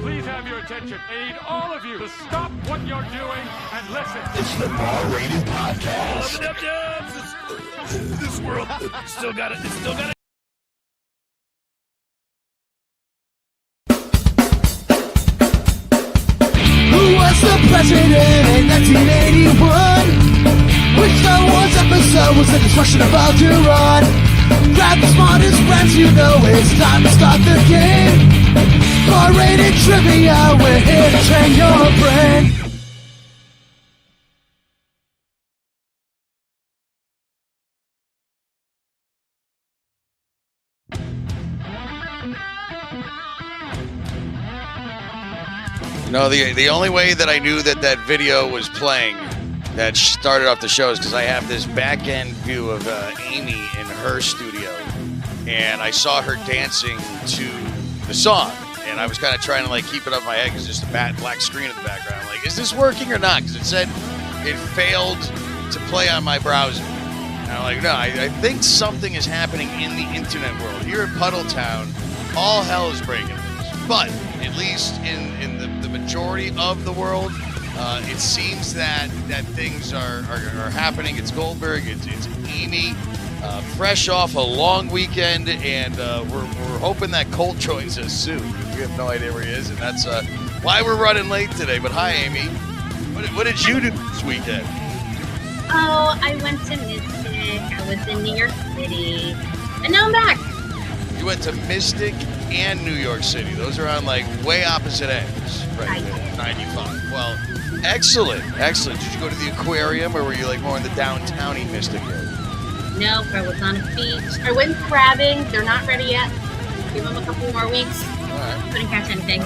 please have your attention? I need all of you to stop what you're doing and listen. It's the R-Rated Podcast. This world still got it. It's still got it. Who was the president in 1981? Which Star Wars episode was the destruction about to run? Grab the smartest friends, you know it's time to start the game. R-rated trivia, we're here to train your brain. You know, the only way that I knew that that video was playing that started off the show is because I have this back end view of Amy in her studio, and I saw her dancing to the song, and I was kind of trying to like keep it up my head because just a black screen in the background. I'm like, is this working or not? Because it said it failed to play on my browser. And I'm like, no, I think something is happening in the internet world. Here in Puddle Town, all hell is breaking loose. But at least in the majority of the world, it seems that things are happening. It's Goldberg, it's Amy, fresh off a long weekend, and we're hoping that Colt joins us soon. We have no idea where he is, and that's why we're running late today. But hi, Amy. What did you do this weekend? Oh, I went to Mystic. I was in New York City, and now I'm back. You went to Mystic and New York City. Those are on like way opposite ends, right? 95. Well, excellent. Did you go to the aquarium, or were you like more in the downtowny Mystic area? Nope, I was on a beach. I went crabbing. They're not ready yet. Give them a couple more weeks. All right. Couldn't catch anything.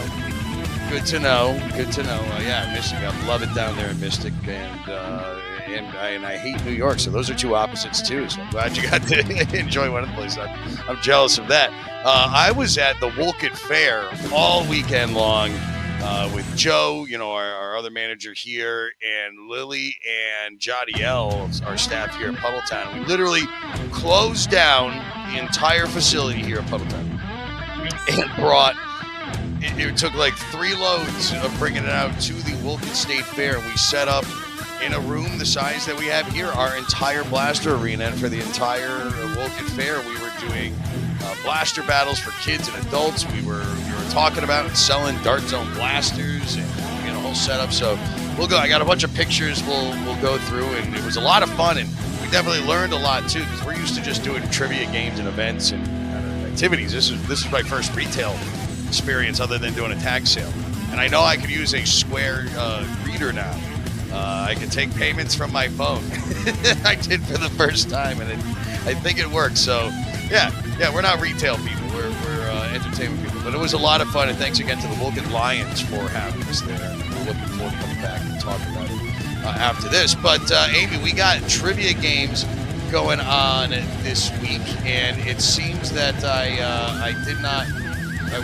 Good to know. Yeah, Mystic. I love it down there in Mystic, and I hate New York. So those are two opposites too. So I'm glad you got to enjoy one of the places. I'm jealous of that. I was at the Wolcott Fair all weekend long with Joe, you know, our other manager here, and Lily and Jadiel, our staff here at Puddle Town. We literally closed down the entire facility here at Puddle Town and brought. It took like 3 loads of bringing it out to the Wolcott State Fair. We set up in a room the size that we have here our entire blaster arena, and for the entire Wolcott Fair we were doing blaster battles for kids and adults. We were talking about and selling Dart Zone blasters and a whole setup. So we'll go. I got a bunch of pictures we'll go through, and it was a lot of fun, and we definitely learned a lot too, because we're used to just doing trivia games and events and activities. This is my first retail experience other than doing a tag sale, and I know I could use a Square reader now. I can take payments from my phone. I did for the first time, and I think it works. So, yeah, we're not retail people. We're entertainment people. But it was a lot of fun, and thanks again to the Wolcott Lions for having us there. We're looking forward to coming back and talking about it after this. But, Amy, we got trivia games going on this week, and it seems that I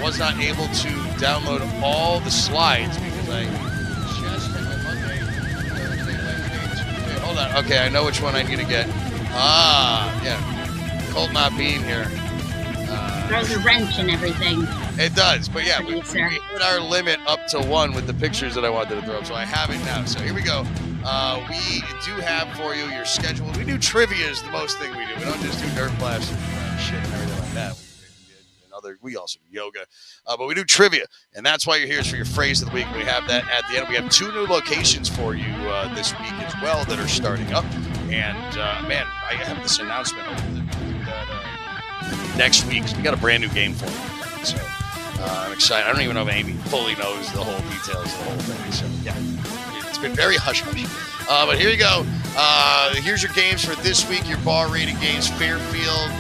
was not able to download all the slides because I just had my Monday, Thursday, Wednesday, Tuesday. Hold on. Okay, I know which one I need to get. Yeah. Colt not being here. Throws a wrench and everything. It does, but yeah, we put our limit up to 1 with the pictures that I wanted to throw up, so I have it now. So here we go. We do have for you your schedule. We do trivia is the most thing we do. We don't just do Nerf blasters and shit and everything like that. We also do yoga, but we do trivia, and that's why you're here, is for your phrase of the week. We have that at the end. We have 2 new locations for you this week as well that are starting up, and man, I have this announcement next week, because we got a brand new game for you. So I'm excited. I don't even know if Amy fully knows the whole details of the whole thing. So yeah, it's been very hush-hush. But here you go. Here's your games for this week, your bar rated games. Fairfield,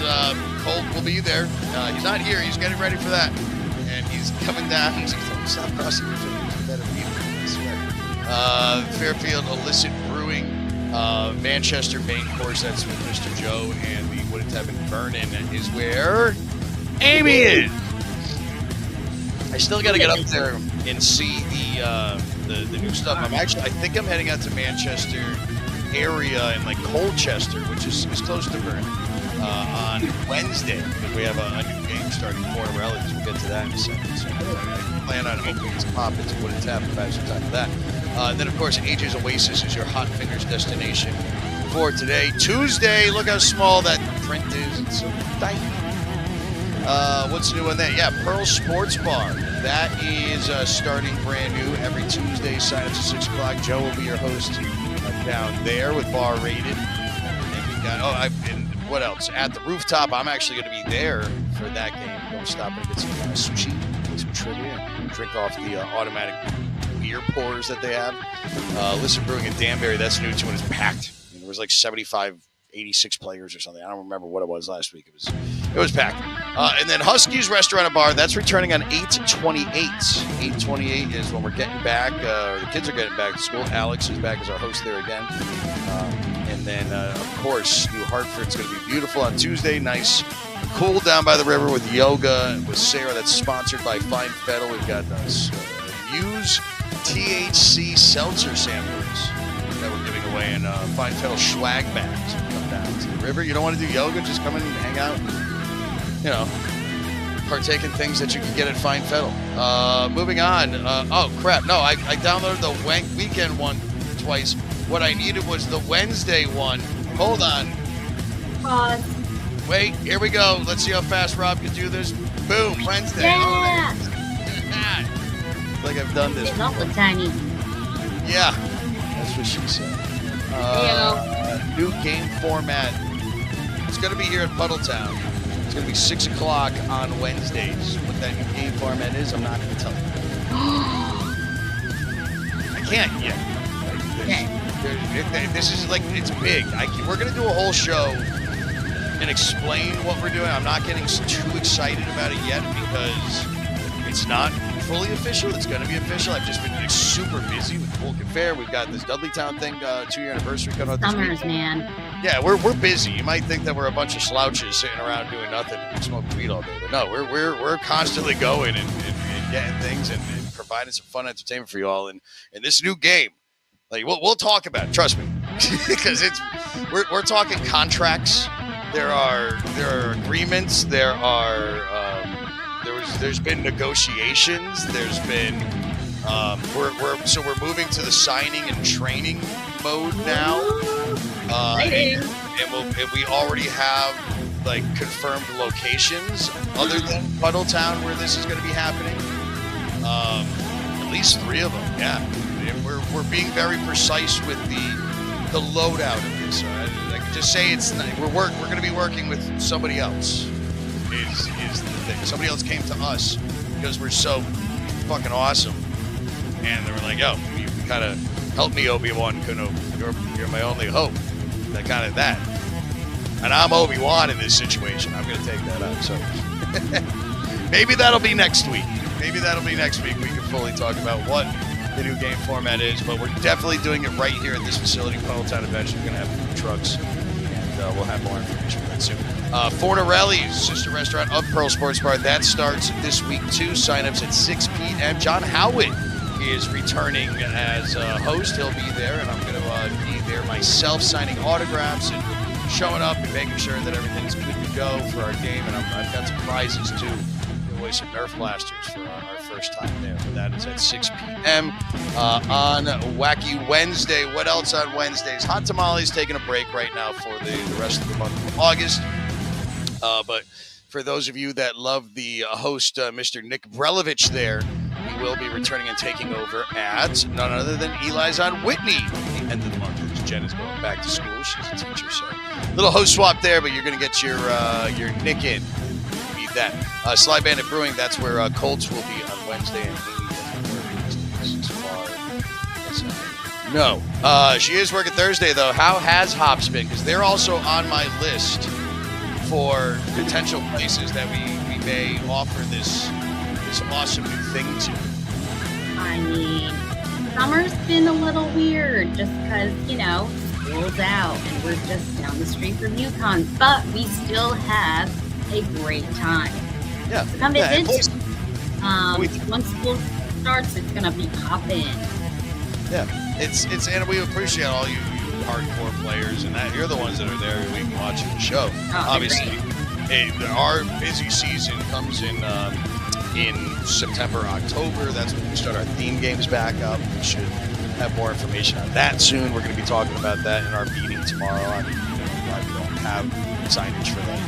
Colt will be there. He's not here. He's getting ready for that. And he's coming down. He's not crossing your fingers. You better beat him, I swear. Fairfield Illicit Brewing. Manchester Main Course, that's with Mr. Joe, and the Wouldn't Have Been Vernon is where Amy is. I still got to get up there and see the new stuff. I think I'm heading out to Manchester area and like Colchester, which is close to Vernon. on Wednesday, because we have a new game starting for Relatives. We'll get to that in a second. So I plan on hoping it's pop into what it's happened by some time for that. And then, of course, AJ's Oasis is your Hot Fingers destination for today. Tuesday, look how small that print is. It's so tiny. What's new on that? Yeah, Pearl Sports Bar. That is starting brand new every Tuesday. Sign up to 6 o'clock. Joe will be your host down there with Bar Rated. And we got, and what else? At the Rooftop, I'm actually going to be there for that game. Going to stop and get some sushi, get some trivia, drink off the automatic beer pours that they have. Listen Brewing in Danbury, that's new too, and it's packed. There was like 75, 86 players or something. I don't remember what it was last week. It was packed. And then Husky's Restaurant and Bar, that's returning on 8/28. 8/28 is when we're getting back. The kids are getting back to school. Alex is back as our host there again. And then, of course, New Hartford's going to be beautiful on Tuesday. Nice, cool down by the river with yoga with Sarah. That's sponsored by Fine Fettle. We've got Muse THC seltzer samplers that we're giving away, and Fine Fettle swag bags. Come down to the river. You don't want to do yoga? Just come in and hang out. You know, partake in things that you can get at Fine Fettle. Moving on. Oh, crap. No, I downloaded the Wank Weekend one twice. What I needed was the Wednesday one. Hold on. Pause. Wait, here we go. Let's see how fast Rob can do this. Boom, Wednesday. Yeah. Like I've done this Getting before. awful tiny. Yeah, that's what she said. New game format. It's going to be here at Puddle Town. It's going to be 6 o'clock on Wednesdays. What that new game format is, I'm not going to tell you. I can't yet. This is like, it's big. We're going to do a whole show and explain what we're doing. I'm not getting too excited about it yet because it's not fully official. It's going to be official. I've just been super busy with Wolcott Fair. We've got this Dudleytown thing, 2-year anniversary coming out this week. Summers, man. Yeah, we're busy. You might think that we're a bunch of slouches sitting around doing nothing and smoking weed all day, but no, we're constantly going and getting things and providing some fun entertainment for you all. And this new game, like we'll talk about it, trust me, because we're talking contracts. There are agreements. There's been negotiations. There's been we're moving to the signing and training mode now. And we already have like confirmed locations other than Puddle Town where this is going to be happening. At least 3 of them, yeah. And we're being very precise with the loadout of this. I can just say we're going to be working with somebody else. Is the thing. Somebody else came to us because we're so fucking awesome, and they were like, "Yo, you kind of help me, Obi-Wan Kenobi. You're my only hope." That. And I'm Obi-Wan in this situation. I'm going to take that up. So maybe that'll be next week. We can fully talk about what the new game format is, but we're definitely doing it right here at this facility, Puddle Town. Eventually, we're going to have food trucks, and we'll have more information for that soon. Fornarelli's, sister restaurant of Pearl Sports Bar, that starts this week too. Sign-ups at 6 p.m. John Howitt is returning as a host. He'll be there, and I'm going to be there myself, signing autographs and showing up and making sure that everything's good to go for our game. And I've got some prizes too. Give away some Nerf blasters for our first time there. But that is at 6 p.m. On Wacky Wednesday. What else on Wednesdays? Hot Tamales taking a break right now for the rest of the month of August. But for those of you that love the host, Mr. Nick Brelovich there, he will be returning and taking over at none other than Eli's on Whitney at the end of the month. As Jen is going back to school. She's a teacher, so little host swap there, but you're going to get your Nick in. You need that. Sly Bandit Brewing, that's where Colts will be on Wednesday, and Amy as far as I know. She is working Thursday, though. How has Hops been? Because they're also on my list for potential places that we may offer this awesome new thing to. I mean, summer's been a little weird just because, school's out and we're just down the street from UConn, but we still have a great time. Yeah. So come visit. Once school starts, it's going to be poppin'. Yeah. And we appreciate all you hardcore players, and that you're the ones that are there every week watching the show. Oh, Obviously, our busy season comes in September, October. That's when we start our theme games back up. We should have more information on that soon. We're going to be talking about that in our meeting tomorrow. I mean, why we don't have signage for that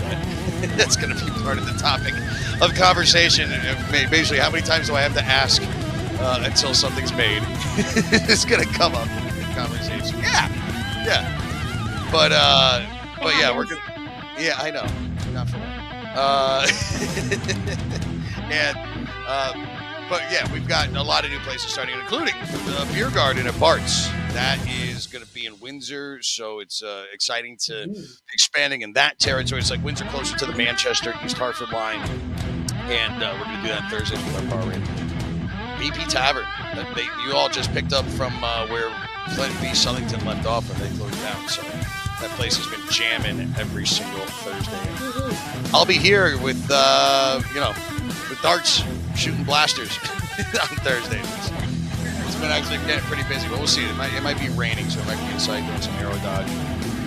yet. That's going to be part of the topic of conversation. Basically, how many times do I have to ask until something's made? It's going to come up in conversation. Yeah. But yeah, we're going to. Yeah, I know. Not for one. But yeah, we've got a lot of new places starting, including the beer garden at Bart's. That is going to be in Windsor, so it's exciting to be expanding in that territory. It's like Windsor closer to the Manchester, East Hartford line, and we're going to do that on Thursdays with our bar rating. BP Tavern, you all just picked up from where Flint v. Southington left off when they closed down, so that place has been jamming every single Thursday. I'll be here with with darts, shooting blasters on Thursdays. It's been actually getting pretty busy, but we'll see. It might be raining, so it might be inside doing some arrow dodge.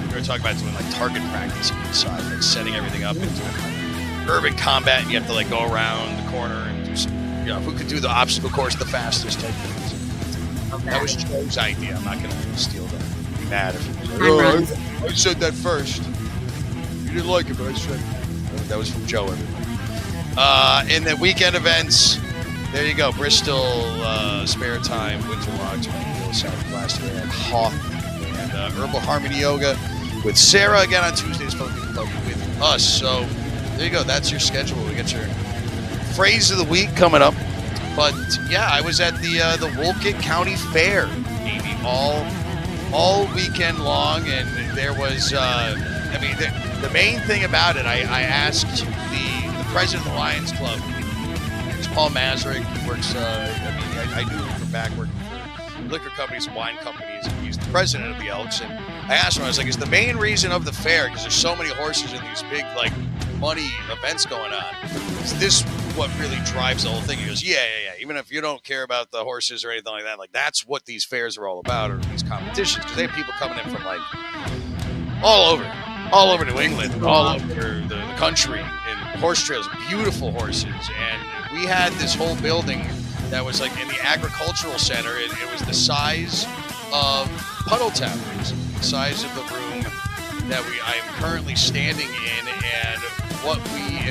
We were talking about doing like target practice inside, like setting everything up and doing like urban combat, and you have to like go around the corner and do some, who could do the obstacle course the fastest type things. Okay. That was Joe's idea. I'm not going to steal that. I'd be mad if he was like, I said that first. You didn't like it, but I said it. That was from Joe, everybody. In the weekend events, there you go. Bristol, Spare Time, Windsor Lodge, South Blaster, and Hawk, and Herbal Harmony Yoga with Sarah again on Tuesdays, with us. So there you go. That's your schedule. We got your phrase of the week coming up. But yeah, I was at the Wolcott County Fair, Amy, all weekend long, and there was, the main thing about it, I asked the president of the Lions Club, it's Paul Mazurek. He works, I knew him from back working for liquor companies and wine companies, and he's the president of the Elks, and I asked him, I was like, is the main reason of the fair, because there's so many horses and these big, like, money events going on, is this what really drives the whole thing? He goes, yeah. Even if you don't care about the horses or anything like that, like that's what these fairs are all about, or these competitions, because they have people coming in from like all over New England, all over the country, and horse trails, beautiful horses. And we had this whole building that was like in the agricultural center. It was the size of Puddle Taverns, the size of the room that I am currently standing in, and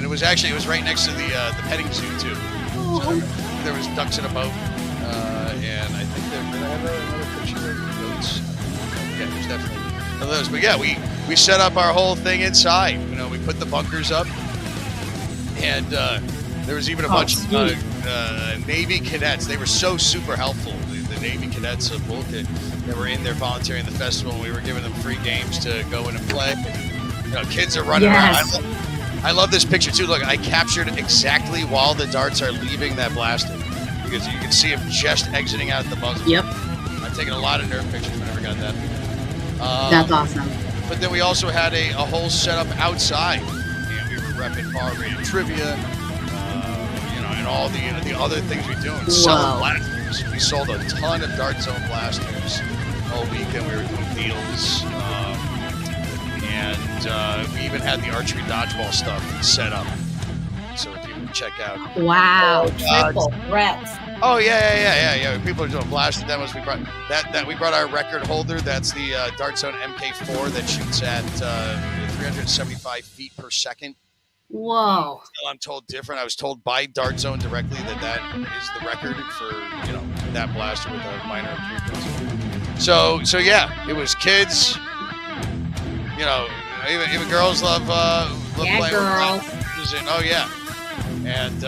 it was right next to the petting zoo too. So there was ducks in a boat, and I think did I have another picture of goats? Yeah, there's definitely one of those. But yeah, we set up our whole thing inside. We put the bunkers up, and there was even a bunch of Navy cadets. They were so super helpful. The Navy cadets of Wolcott that were in there volunteering the festival, and we were giving them free games to go in and play. Kids are running around. I love this picture too. Look, I captured exactly while the darts are leaving that blaster, because you can see them just exiting out the muzzle. Yep. I've taken a lot of nerve pictures whenever I got that. That's awesome. But then we also had a whole setup outside. And we were repping bar rated trivia, and all the other things we do. And selling blasters. We sold a ton of Dart Zone blasters all weekend. We were doing deals. And we even had the archery dodgeball stuff set up, so if you can check out. Wow, triple threats. Oh yeah. People are doing blaster demos. We brought our record holder. That's the Dart Zone MK4 that shoots at 375 feet per second. Whoa. I'm told different. I was told by Dart Zone directly that is the record for that blaster with a minor improvements. So yeah, it was kids. Even girls love playing girls. with. Oh yeah, and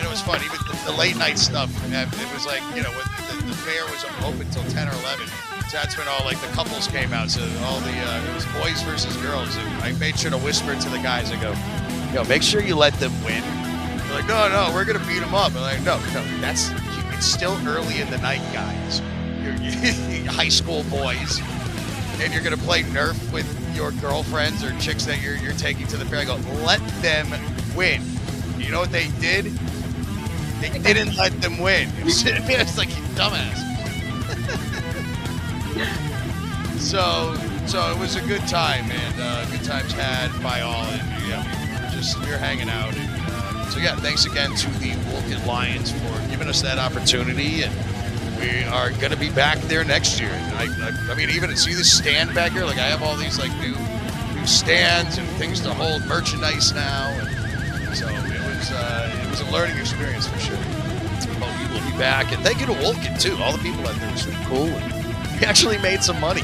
it was fun. Even the late night stuff. It was like when the fair was open till 10 or 11. So that's when all like the couples came out. So all it was boys versus girls. And I made sure to whisper to the guys. I go, make sure you let them win. They're like, no, we're gonna beat them up. I'm like, no, it's still early in the night, guys. You're high school boys. And you're going to play Nerf with your girlfriends or chicks that you're taking to the fair. I go, let them win. You know what they did? They didn't let them win. It's like, you dumbass. So it was a good time, and good times had by all. And yeah, we were hanging out. And, so yeah, thanks again to the Wolcott Lions for giving us that opportunity, and we are going to be back there next year. And I mean, even to see this stand back here, like I have all these like new stands and things to hold merchandise now, and so it was a learning experience for sure. But we will be back, and thank you to Wolcott too. All the people out there were super cool, and we actually made some money.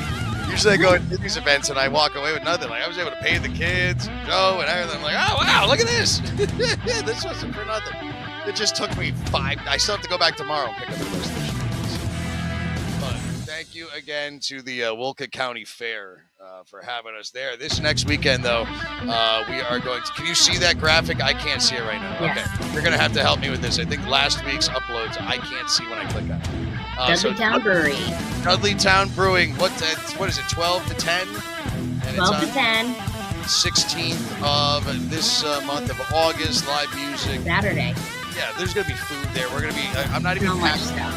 Usually I go to these events and I walk away with nothing. Like I was able to pay the kids, and Joe, and everything. I'm like, oh wow, look at this! This wasn't for nothing. It just took me 5. I still have to go back tomorrow and pick up the rest of the show. But thank you again to the Wolcott County Fair for having us there. This next weekend, though, we are going to. Can you see that graphic? I can't see it right now. Yes. Okay, you're gonna have to help me with this. I think last week's uploads I can't see when I click on it. Dudleytown Brewery. Dudleytown Brewing. What is it? 12 to 10. And 12 to 10. 16th of this month of August. Live music. Saturday. Yeah, there's gonna be food there. We're gonna be. I'm not even. So much stuff.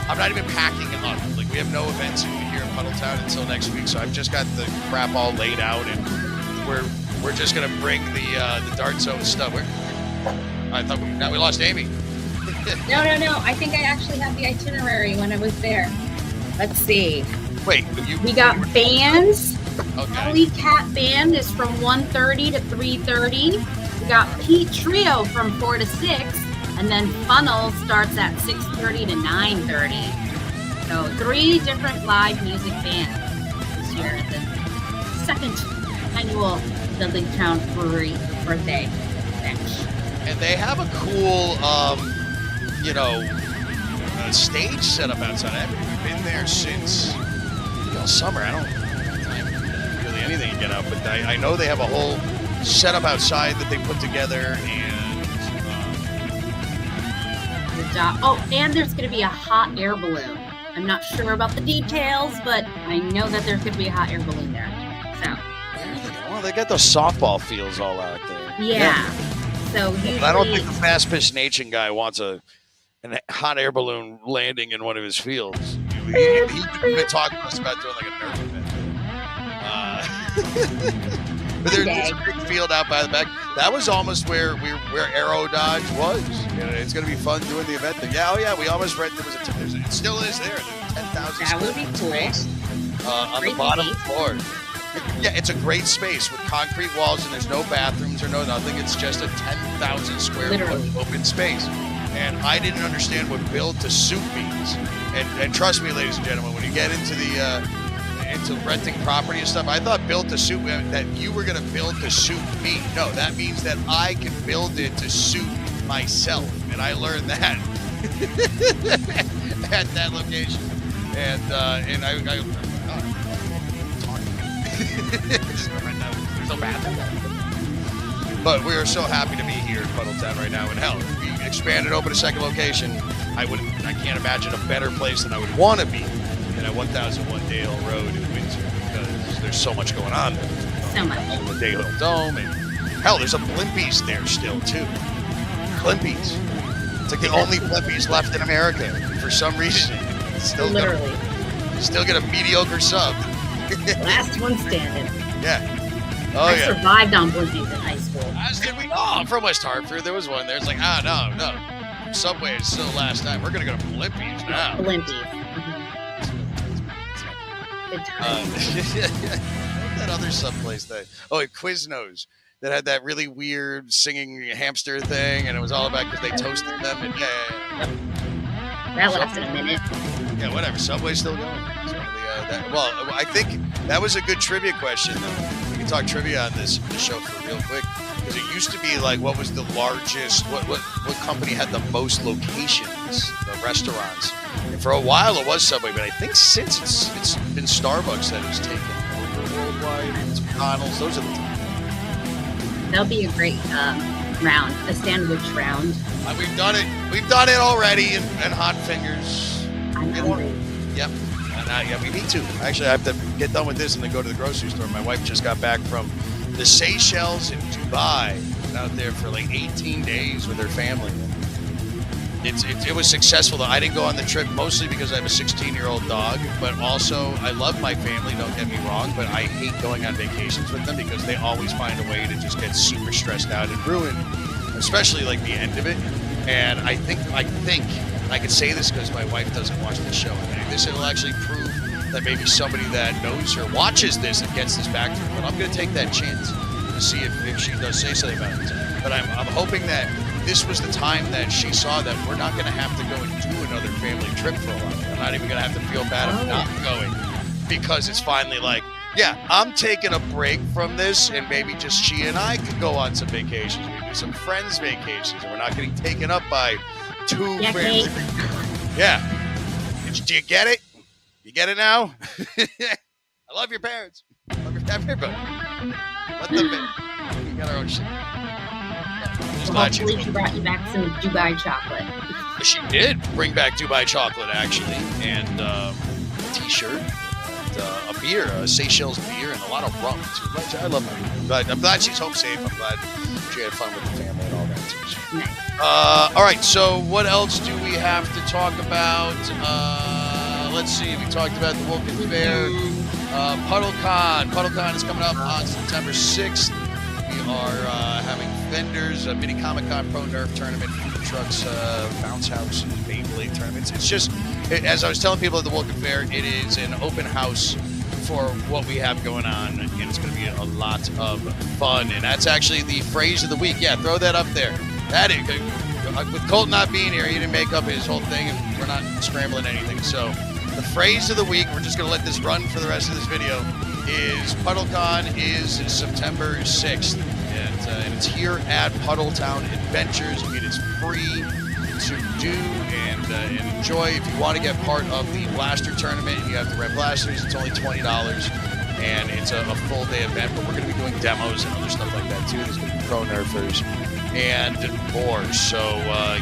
I'm not even packing it up. Like we have no events here in Puddletown until next week, so I've just got the crap all laid out, and we're just gonna bring the Dart Zone stuff. I thought we lost Amy. No. I think I actually have the itinerary when I was there. Let's see. Wait, We got bands. Okay. Alley Cat Band is from 1:30 to 3:30. We got Pete Trio from 4 to 6. And then Funnel starts at 6:30 to 9:30. So 3 different live music bands this year at the 2nd annual Dudleytown Brewery birthday bench. And they have a cool, stage set up outside. I haven't been there since summer. I don't have time for really anything to get out, but I know they have a whole setup outside that they put together, and and there's going to be a hot air balloon. I'm not sure about the details, but I know that there's going to be a hot air balloon there. So. Where are they? Well, they got those softball fields all out there. Yeah. So usually, I don't think the fast pitch nation guy wants a hot air balloon landing in one of his fields. He's been talking to us about doing like a Nerf event. But there's a big field out by the back. That was almost where Aero Dodge was. It's going to be fun doing the event. We almost read it still is there. 10,000 that would be cool. Space on the bottom floor. Yeah, it's a great space with concrete walls, and there's no bathrooms or nothing. It's just a 10,000 square foot open space. And I didn't understand what build to suit means. And trust me, ladies and gentlemen, when you get into into renting property and stuff, I thought build to suit meant that you were going to build to suit me. No, that means that I can build it to suit myself. And I learned that at that location. And I there's no bathroom. But we are so happy to be here in Puddletown right now. And hell, if we expanded, open a second location, I can't imagine a better place than I would want to be than at 1001 Dale Road in Windsor, because there's so much going on there. So much. The Dale Dome, and hell, there's a Blimpies there still too. Blimpies. It's like the only Blimpies left in America for some reason. Still get a mediocre sub. Last one standing. Yeah. I survived on Blimpies in high school. As did we. Oh, I'm from West Hartford. There was one there. It's like, no. Subway is still last night. We're going to go to Blimpies now. Blimpies. Good time. That other sub place at Quiznos that had that really weird singing hamster thing, and it was all about because they toasted them. And that lasted a minute. Yeah, whatever. Subway's still going. I think that was a good trivia question, though. We can talk trivia on this show for real quick, because it used to be like, what was the largest? What company had the most locations, the restaurants? And for a while it was Subway, but I think since it's been Starbucks that has taken over worldwide. It's McDonald's. Those are the top. That'll be a great round, a sandwich round. We've done it. We've done it already, and Hot Fingers. I'm hungry. Yep. Me too. Actually, I have to get done with this and then go to the grocery store. My wife just got back from the Seychelles in Dubai. Out there for like 18 days with her family. it was successful, though. I didn't go on the trip mostly because I have a 16-year-old dog, but also I love my family, don't get me wrong, but I hate going on vacations with them because they always find a way to just get super stressed out and ruin, especially like the end of it. And I think I can say this because my wife doesn't watch the show, and this will actually prove that maybe somebody that knows her watches this and gets this back to her. But I'm going to take that chance to see if she does say something about it. But I'm hoping that this was the time that she saw that we're not going to have to go and do another family trip for a while. I'm not even going to have to feel bad of not going because it's finally like, yeah, I'm taking a break from this, and maybe just she and I could go on some vacations, maybe some friends' vacations, and we're not getting taken up by two family. Yeah. Do you get it? You get it now? I love your parents. I love your everybody. Let them in. We got our own shit. Hopefully she brought you back some Dubai chocolate. She did bring back Dubai chocolate, actually, and a T-shirt, and a beer, a Seychelles beer, and a lot of rum, too. I love my beer. But I'm glad she's home safe. I'm glad she had fun with the family and all that, too. Nice. All right, so what else do we have to talk about? Let's see. We talked about the Wolcott Fair. Puddle Con. Puddle Con is coming up on September 6th. We are having vendors, a mini Comic-Con Pro Nerf tournament, food trucks, bounce houses, Beyblade tournaments. It's just, as I was telling people at the Wolcott Fair, it is an open house for what we have going on, and it's going to be a lot of fun. And that's actually the phrase of the week. Yeah, throw that up there. That is, with Colt not being here, he didn't make up his whole thing, and we're not scrambling anything. So the phrase of the week, we're just going to let this run for the rest of this video, is Puddle Con is September 6th. And it's here at Puddletown Adventures. I mean, it's free to do and enjoy. If you want to get part of the blaster tournament and you have to rent blasters, it's only $20. And it's a full day event, but we're going to be doing demos and other stuff like that too. There's going to be pro nerfers and more. So,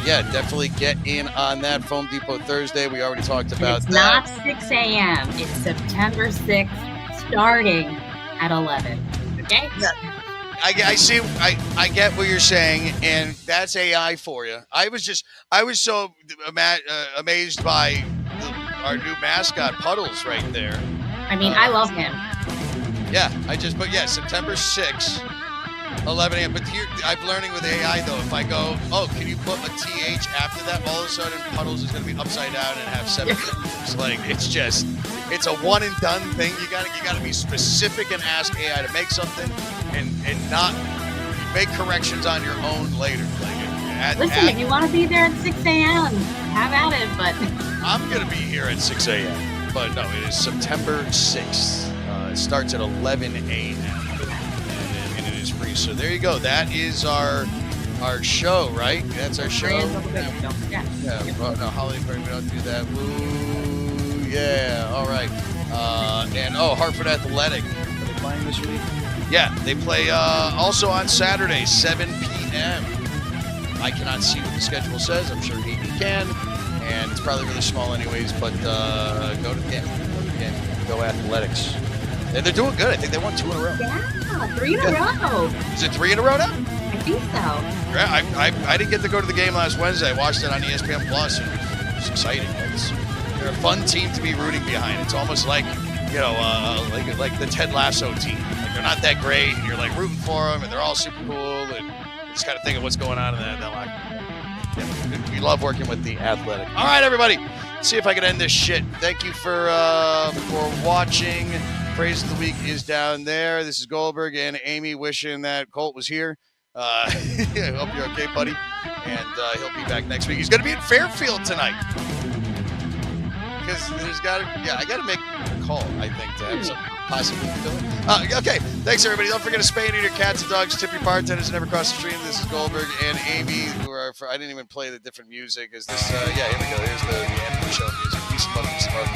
yeah, definitely get in on that. Foam Depot Thursday. We already talked about it's that. It's not 6 a.m. It's September 6th, starting at 11. Okay? I see. I get what you're saying, and that's AI for you. I was so amazed by our new mascot Puddles right there. I mean, I love him. Yeah, but yeah, September 6th, 11 a.m. But here, I'm learning with AI though. If I go, oh, can you put a TH after that? All of a sudden, Puddles is going to be upside down and have 7 fingers. Like it's a one and done thing. You gotta be specific and ask AI to make something, and not make corrections on your own later. Like, listen, if you want to be there at 6 a.m., have at it. But I'm gonna be here at 6 a.m. But no, it is September 6th. It starts at 11 a.m. and it is free. So there you go. That is our show, right? That's our show. Yeah. Oh, no, holiday party, we don't do that. Woo, yeah. All right. And Hartford Athletic. Are they playing this week? Yeah, they play also on Saturday, 7 p.m. I cannot see what the schedule says. I'm sure Amy can. And it's probably really small anyways, but go to the game. Go Athletics. And they're doing good. I think they won 2 in a row. Yeah, 3 in a row. Is it 3 in a row now? I think so. I didn't get to go to the game last Wednesday. I watched it on ESPN Plus, and it was exciting. They're a fun team to be rooting behind. It's almost like, like the Ted Lasso team. Like, they're not that great, and you're like rooting for them, and they're all super cool, and just kind of think of what's going on in that. Yeah, we love working with the Athletic. All right, everybody. Let's see if I can end this shit. Thank you for watching. Praise of the week is down there. This is Goldberg and Amy wishing that Colt was here. I hope you're okay, buddy. And he'll be back next week. He's going to be in Fairfield tonight. Because I got to make a call, I think, to have something possibly fill. Okay, thanks, everybody. Don't forget to spay and neuter your cats and dogs, tip your bartenders, and never cross the stream. This is Goldberg and Amy, I didn't even play the different music. Is this, here we go. Here's the end of the show music. Peace and love.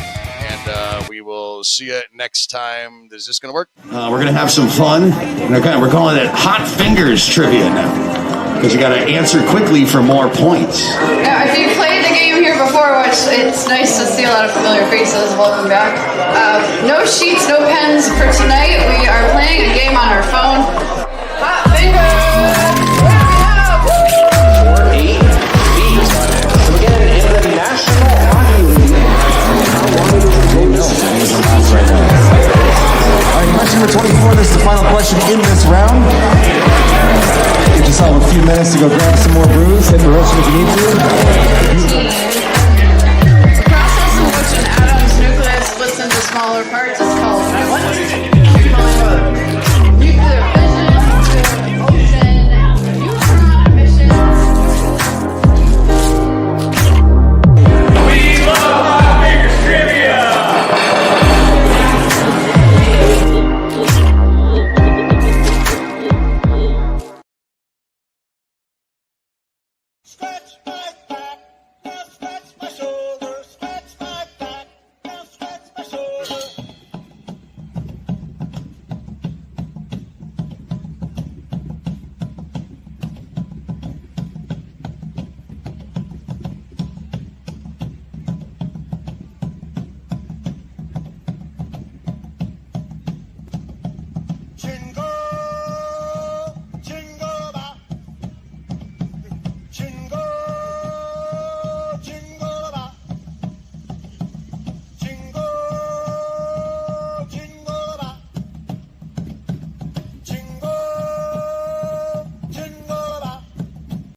And we will see you next time. Is this going to work? We're going to have some fun. We're calling it Hot Fingers Trivia now. Because you got to answer quickly for more points. If you played the game here before, which it's nice to see a lot of familiar faces, welcome back. No sheets, no pens for tonight. We are playing a game on our phone. Hot Fingers! 8 feet. to go grab some more